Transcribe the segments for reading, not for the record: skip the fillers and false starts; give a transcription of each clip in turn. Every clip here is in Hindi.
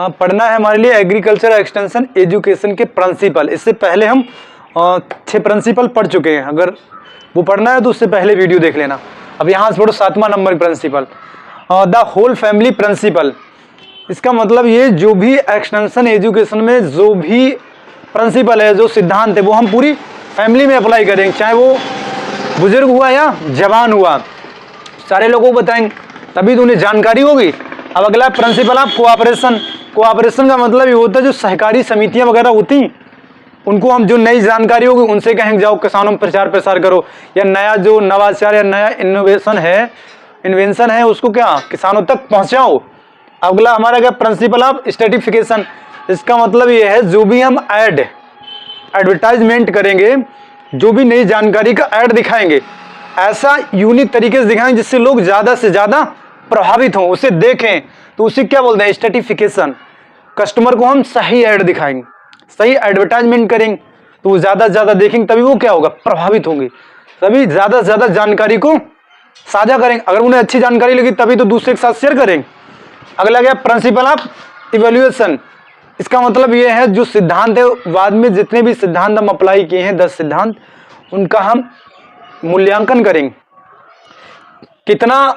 पढ़ना है हमारे लिए एग्रीकल्चर एक्सटेंशन एजुकेशन के प्रिंसिपल। इससे पहले हम 6 प्रिंसिपल पढ़ चुके हैं, अगर वो पढ़ना है तो उससे पहले वीडियो देख लेना। अब यहाँ से पढ़ो 7वां नंबर principle, the whole family principle. इसका मतलब ये जो भी एक्सटेंशन एजुकेशन में जो भी प्रिंसिपल है, जो सिद्धांत है, वो हम पूरी फैमिली में अप्लाई करेंगे, चाहे वो बुजुर्ग हुआ या जवान हुआ, सारे लोगों को बताएंगे, तभी तो उन्हें जानकारी होगी। अब अगला प्रिंसिपल ऑफ कोऑपरेशन। कोऑपरेशन का मतलब ये होता है जो सहकारी समितियां वगैरह होती, उनको हम जो नई जानकारी होगी उनसे कहेंगे जाओ किसानों में प्रचार प्रसार करो, या नया जो नवाचार या नया इन्वेंशन है उसको क्या किसानों तक पहुंचाओ। अगला हमारा क्या प्रिंसिपल ऑफ स्टैटिफिकेशन। इसका मतलब ये है जो भी हम एडवर्टाइजमेंट करेंगे, जो भी नई जानकारी का ऐड दिखाएंगे, ऐसा यूनिक तरीके से दिखाएंगे जिससे लोग ज़्यादा से ज़्यादा प्रभावित हों, उसे देखें, तो उसे क्या बोलते हैं स्टैटिफिकेशन। कस्टमर को हम सही ऐड दिखाएंगे, सही एडवर्टाइजमेंट करेंगे, तो वो ज़्यादा से ज़्यादा देखेंगे, तभी वो क्या होगा प्रभावित होंगे, तभी ज़्यादा से ज़्यादा जानकारी को साझा करेंगे। अगर उन्हें अच्छी जानकारी लगी तभी तो दूसरे के साथ शेयर करेंगे। अगला क्या प्रिंसिपल ऑफ इवैल्यूएशन। इसका मतलब ये है जो सिद्धांत है, बाद में जितने भी सिद्धांत हम अप्लाई किए हैं 10 सिद्धांत, उनका हम मूल्यांकन करेंगे, कितना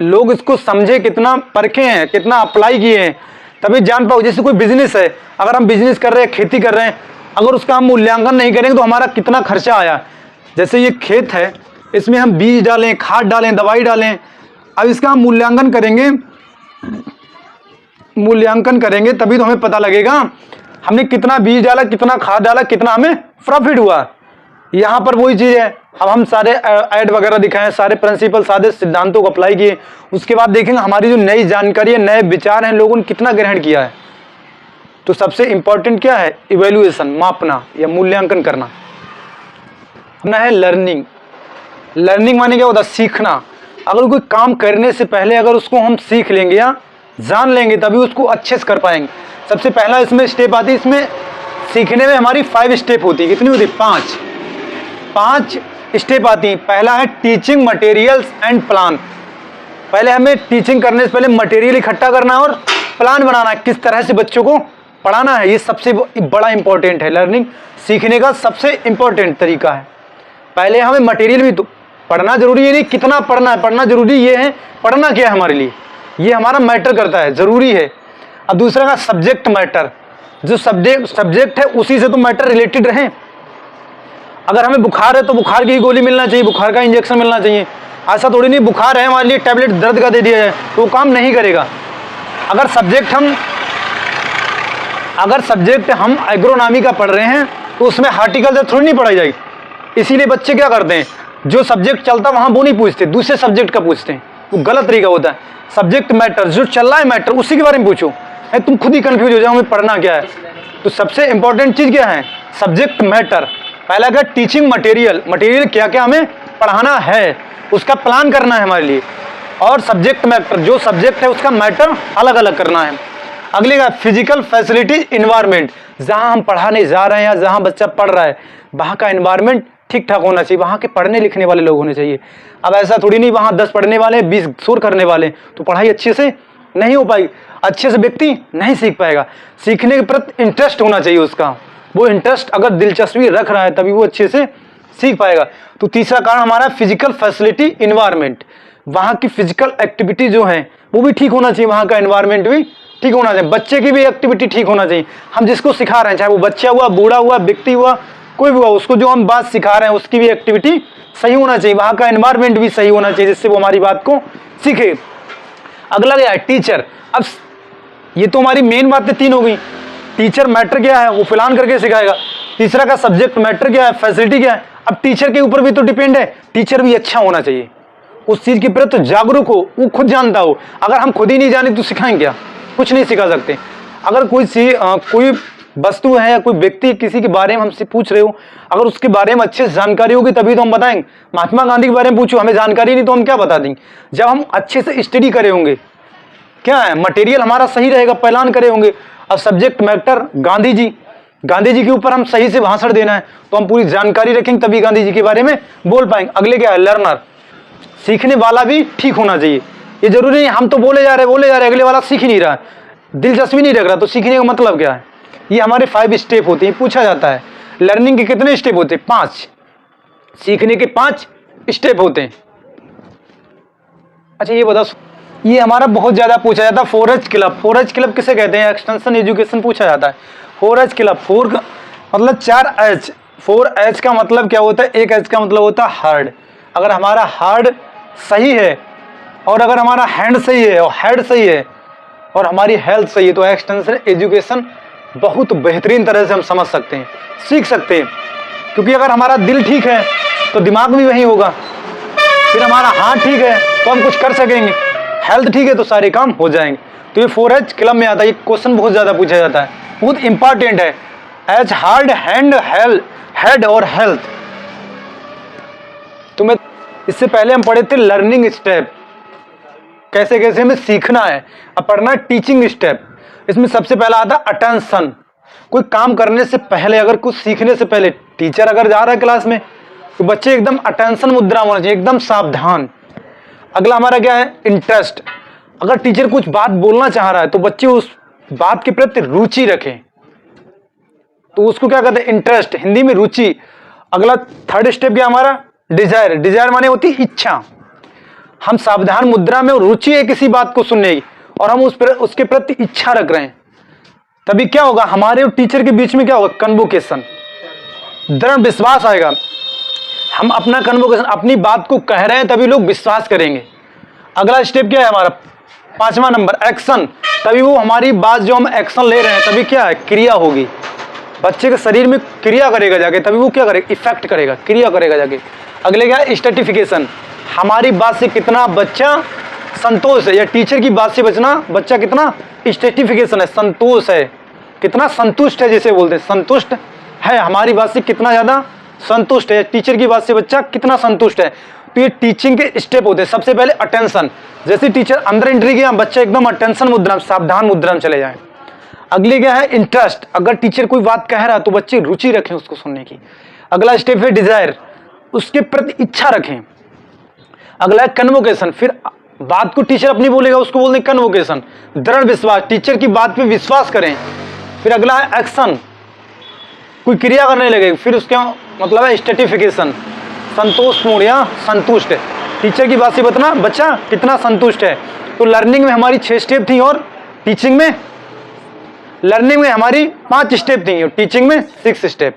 लोग इसको समझे, कितना परखे हैं, कितना अप्लाई किए हैं, तभी जान पाओ। जैसे कोई बिजनेस है, अगर हम बिजनेस कर रहे हैं, खेती कर रहे हैं, अगर उसका हम मूल्यांकन नहीं करेंगे तो हमारा कितना खर्चा आया। जैसे ये खेत है, इसमें हम बीज डालें, खाद डालें, दवाई डालें, अब इसका हम मूल्यांकन करेंगे तभी तो हमें पता लगेगा हमने कितना बीज डाला, कितना खाद डाला, कितना हमें प्रॉफिट हुआ। यहाँ पर वही चीज़ है, अब हम सारे ऐड वगैरह दिखाएं, सारे प्रिंसिपल, सारे सिद्धांतों को अप्लाई किए, उसके बाद देखेंगे हमारी जो नई जानकारी है, नए विचार हैं, लोगों ने कितना ग्रहण किया है। तो सबसे इंपॉर्टेंट क्या है इवैल्यूएशन, मापना या मूल्यांकन करना। अपना है लर्निंग। लर्निंग माने क्या होता है सीखना। अगर कोई काम करने से पहले अगर उसको हम सीख लेंगे या जान लेंगे तभी उसको अच्छे से कर पाएंगे। सबसे पहला इसमें स्टेप आती है, इसमें सीखने में हमारी 5 स्टेप होती है। कितनी होती है 5 स्टेप आती हैं। पहला है टीचिंग मटेरियल्स एंड प्लान। पहले हमें टीचिंग करने से पहले मटेरियल इकट्ठा करना है और प्लान बनाना है, किस तरह से बच्चों को पढ़ाना है। ये सबसे बड़ा इंपॉर्टेंट है, लर्निंग सीखने का सबसे इंपॉर्टेंट तरीका है। पहले हमें मटेरियल भी तो पढ़ना जरूरी है, नहीं कितना पढ़ना है, पढ़ना जरूरी ये है, पढ़ना क्या है हमारे लिए, ये हमारा मैटर करता है, जरूरी है। अब दूसरा का सब्जेक्ट मैटर, जो सब्जेक्ट है उसी से तो मैटर रिलेटेड रहे। अगर हमें बुखार है तो बुखार की गोली मिलना चाहिए, बुखार का इंजेक्शन मिलना चाहिए। ऐसा थोड़ी नहीं बुखार है हमारे लिए टैबलेट दर्द का दे दिया जाए तो वो काम नहीं करेगा। अगर सब्जेक्ट हम एग्रोनॉमी का पढ़ रहे हैं तो उसमें हार्टिकल्चर थोड़ी नहीं पढ़ाई जाएगी। इसीलिए बच्चे क्या करते हैं, जो सब्जेक्ट चलता वहाँ वो नहीं पूछते, दूसरे सब्जेक्ट का पूछते हैं, वो गलत तरीका होता है। सब्जेक्ट मैटर, जो चल रहा है मैटर, उसी के बारे में पूछो। तुम खुद ही कंफ्यूज हो जाओ हमें पढ़ना क्या है। तो सबसे इंपॉर्टेंट चीज़ क्या है, सब्जेक्ट मैटर। पहला क्या टीचिंग मटेरियल, मटेरियल क्या क्या हमें पढ़ाना है उसका प्लान करना है हमारे लिए। और सब्जेक्ट मैटर, जो सब्जेक्ट है उसका मैटर अलग अलग करना है। अगले का फिजिकल फैसिलिटी इन्वायरमेंट, जहाँ हम पढ़ाने जा रहे हैं या जहाँ बच्चा पढ़ रहा है वहाँ का इन्वायरमेंट ठीक ठाक होना चाहिए, वहाँ के पढ़ने लिखने वाले लोग होने चाहिए। अब ऐसा थोड़ी नहीं वहाँ 10 पढ़ने वाले 20 शोर करने वाले, तो पढ़ाई अच्छे से नहीं हो पाएगी, अच्छे से व्यक्ति नहीं सीख पाएगा। सीखने के प्रति इंटरेस्ट होना चाहिए उसका, वो इंटरेस्ट अगर दिलचस्पी रख रहा है तभी वो अच्छे से सीख पाएगा। तो तीसरा कारण हमारा फिजिकल फैसिलिटी इन्वायरमेंट, वहाँ की फिजिकल एक्टिविटी जो है वो भी ठीक होना चाहिए, वहाँ का एनवायरनमेंट भी ठीक होना चाहिए, बच्चे की भी एक्टिविटी ठीक होना चाहिए। हम जिसको सिखा रहे हैं, चाहे वो बच्चा हुआ, बूढ़ा हुआ, व्यक्ति हुआ, कोई भी हुआ, उसको जो हम बात सिखा रहे हैं उसकी भी एक्टिविटी सही होना चाहिए, वहाँ का एनवायरनमेंट भी सही होना चाहिए जिससे वो हमारी बात को सीखे। अगला क्या है टीचर। अब ये तो हमारी मेन बातें 3 हो गई। टीचर मैटर क्या है वो प्लान करके सिखाएगा। तीसरा का सब्जेक्ट मैटर क्या है, फैसिलिटी क्या है। अब टीचर के ऊपर भी तो डिपेंड है, टीचर भी अच्छा होना चाहिए, उस चीज़ के प्रति तो जागरूक हो, वो खुद जानता हो। अगर हम खुद ही नहीं जाने तो सिखाएंगे क्या, कुछ नहीं सिखा सकते। अगर कोई वस्तु है या कोई व्यक्ति किसी के बारे में हमसे पूछ रहे हो, अगर उसके बारे में अच्छे से जानकारी होगी तभी तो हम बताएंगे। महात्मा गांधी के बारे में पूछो, हमें जानकारी नहीं तो हम क्या बता देंगे। जब हम अच्छे से स्टडी करे होंगे, क्या है मटेरियल हमारा सही रहेगा, प्लान करे होंगे। अब सब्जेक्ट मैटर गांधी जी के ऊपर हम सही से भाषण देना है तो हम पूरी जानकारी रखेंगे तभी गांधी जी के बारे में बोल पाएंगे। अगले क्या है लर्नर, सीखने वाला भी ठीक होना चाहिए। ये जरूरी नहीं हम तो बोले जा रहे अगले वाला सीख ही नहीं रहा है। दिलचस्पी नहीं रख रहा तो सीखने का मतलब क्या है? ये हमारे 5 स्टेप होते हैं। पूछा जाता है लर्निंग के कितने स्टेप होते हैं? 5। सीखने के 5 स्टेप होते हैं। अच्छा ये बताओ, ये हमारा बहुत ज्यादा पूछा जाता है 4H क्लब। 4H क्लब किसे कहते हैं? एक्सटेंशन एजुकेशन पूछा जाता है। 4H क्लब, 4 का मतलब 4H। 4H का मतलब क्या होता है? एक H का मतलब होता है हार्ड। अगर हमारा हार्ड सही है और अगर हमारा हैंड सही है और हेड सही है और हमारी हेल्थ सही है तो एक्सटेंशन एजुकेशन बहुत बेहतरीन तरह से हम समझ सकते हैं, सीख सकते हैं। क्योंकि अगर हमारा दिल ठीक है तो दिमाग भी वही होगा, फिर हमारा हाथ ठीक है तो हम कुछ कर सकेंगे, हेल्थ ठीक है तो सारे काम हो जाएंगे। तो ये 4H क्लब में आता है। ये क्वेश्चन बहुत ज़्यादा पूछा जाता है, बहुत इंपॉर्टेंट है। एच हार्ड, हैंड, हेड और हेल्थ। तो मैं इससे पहले हम पढ़े थे लर्निंग स्टेप, कैसे कैसे हमें सीखना है। अब पढ़ना है टीचिंग स्टेप। इसमें सबसे पहला आता है अटेंशन। कोई काम करने से पहले, अगर कुछ सीखने से पहले टीचर अगर जा रहा है क्लास में तो बच्चे एकदम अटेंशन मुद्रा होना चाहिए, एकदम सावधान। अगला हमारा क्या है? इंटरेस्ट। अगर टीचर कुछ बात बोलना चाह रहा है तो बच्चे उस बात के प्रति रुचि रखें, तो उसको क्या कहते हैं? इंटरेस्ट, हिंदी में रुचि। अगला 3rd स्टेप क्या हमारा? डिजायर। डिजायर माने होती है इच्छा। हम सावधान मुद्रा में रुचि है किसी बात को सुनने की और हम उसके प्रति इच्छा रख रहे हैं, तभी क्या होगा? हमारे और टीचर के बीच में क्या होगा? कन्वोकेशन, दृढ़ विश्वास आएगा। हम अपना कन्वोकेशन, अपनी बात को कह रहे हैं तभी लोग विश्वास करेंगे। अगला स्टेप क्या है हमारा? 5वां नंबर एक्शन। तभी वो हमारी बात जो हम एक्शन ले रहे हैं तभी क्या है? क्रिया होगी। बच्चे के शरीर में क्रिया करेगा जाके, तभी वो क्या करेगा? इफेक्ट करेगा, क्रिया करेगा जाके। अगले क्या है? स्टैटिफिकेशन। हमारी बात से कितना बच्चा संतोष है, या टीचर की बात से बच्चा कितना स्टैटिफिकेशन है, संतोष है, कितना संतुष्ट है, जिसे बोलते हैं संतुष्ट है। हमारी बात से कितना ज्यादा संतुष्ट है, टीचर की बात से बच्चा कितना संतुष्ट है। तो ये टीचिंग के स्टेप होते हैं। सबसे पहले अटेंशन। जैसे टीचर अंदर एंट्री किया, बच्चा एकदम अटेंशन मुद्रा, सावधान मुद्रा में चले जाए। अगले क्या है? इंटरेस्ट। अगर टीचर कोई बात कह रहा है तो बच्चे रुचि रखें उसको सुनने की। अगला स्टेप है डिजायर, उसके प्रति इच्छा रखें। अगला है कन्वोकेशन। फिर बात को टीचर अपनी बोलेगा उसको बोलते हैं कन्वोकेशन, दृढ़ विश्वास, टीचर की बात पे विश्वास करें। फिर अगला है एक्शन, कोई क्रिया करने लगे। फिर उसके मतलब है स्टैटिफिकेशन, संतोषपूर्ण या संतुष्ट है, टीचर की बात से बच्चा कितना संतुष्ट है। तो लर्निंग में हमारी 6 स्टेप थी और टीचिंग में, लर्निंग में हमारी 5 स्टेप थी और टीचिंग में 6 स्टेप।